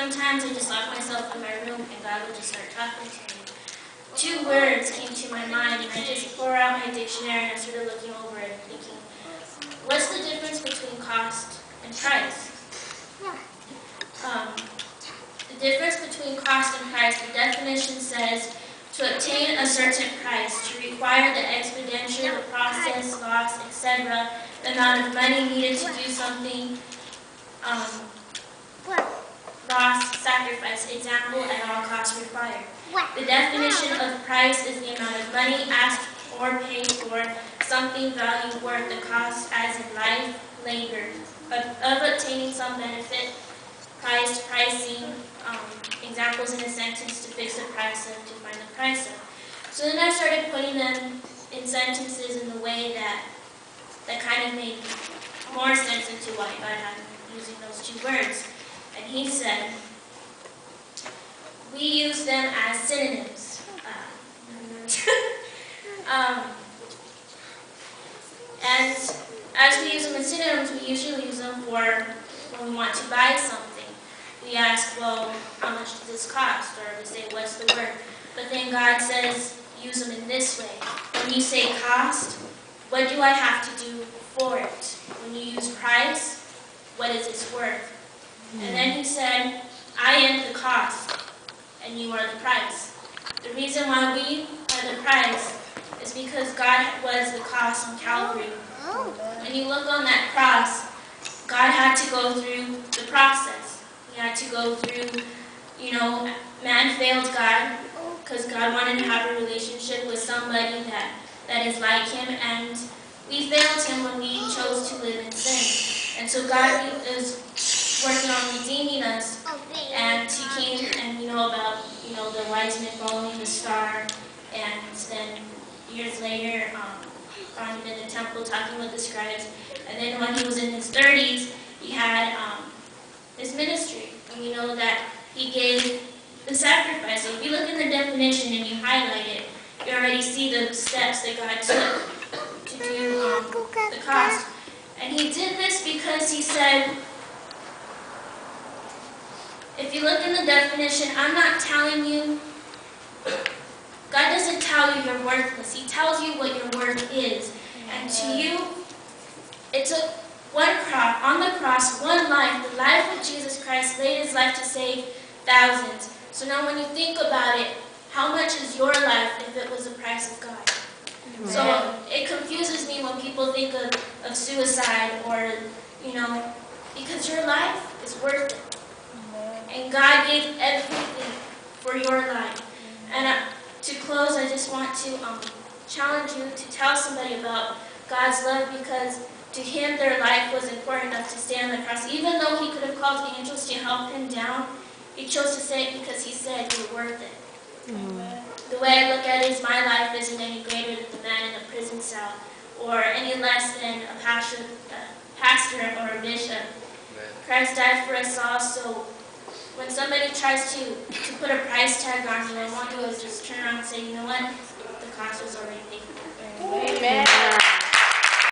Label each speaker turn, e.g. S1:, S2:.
S1: Sometimes I just lock myself in my room and God would just start talking to me. 2 words came to my mind, and I just tore out my dictionary and I started looking over it and thinking, what's the difference between cost and price? The difference between cost and price, the definition says, to obtain a certain price, to require the expenditure, the process, loss, etc., the amount of money needed to do something, loss, sacrifice, example, at all costs required. The definition of price is the amount of money asked or paid for something value worth the cost as in life, labor, of obtaining some benefit, price, pricing, examples in a sentence to fix the price of, to find the price of. So then I started putting them in sentences in the way that kind of made more sense into why God had using those 2 words. And he said, we use them as synonyms. And as we use them as synonyms, we usually use them for when we want to buy something. We ask, well, how much does this cost? Or we say, what's the word? But then God says, use them in this way. When you say cost, what do I have to do for it? When you use price, what is its worth? And then he said, I am the cost, and you are the price. The reason why we are the price is because God was the cost on Calvary. When you look on that cross, God had to go through the process. He had to go through, man failed God because God wanted to have a relationship with somebody that is like him, and we failed him when we chose to live in sin. And so God is working on redeeming us, and he came and about the wise men following the star, and then years later found him in the temple talking with the scribes, and then when he was in his 30s he had his ministry, and we know that he gave the sacrifice. So if you look in the definition and you highlight it, you already see the steps that God took to do the cost. And he did this because he said, if you look in the definition, I'm not telling you, God doesn't tell you you're worthless. He tells you what your worth is. And to you, it took on the cross, one life, the life of Jesus Christ, laid his life to save thousands. So now when you think about it, how much is your life if it was the price of God? Amen. So it confuses me when people think of suicide or, because your life is worth it. And God gave everything for your life. And to close, I just want to challenge you to tell somebody about God's love, because to him their life was important enough to stay on the cross. Even though he could have called the angels to help him down, he chose to say it because he said, you're worth it. The way I look at it is my life isn't any greater than the man in a prison cell, or any less than a pastor or a bishop. Christ died for us all, so when somebody tries to put a price tag on you, I want you to just turn around and say, you know what? The cost was already paid for.
S2: Amen.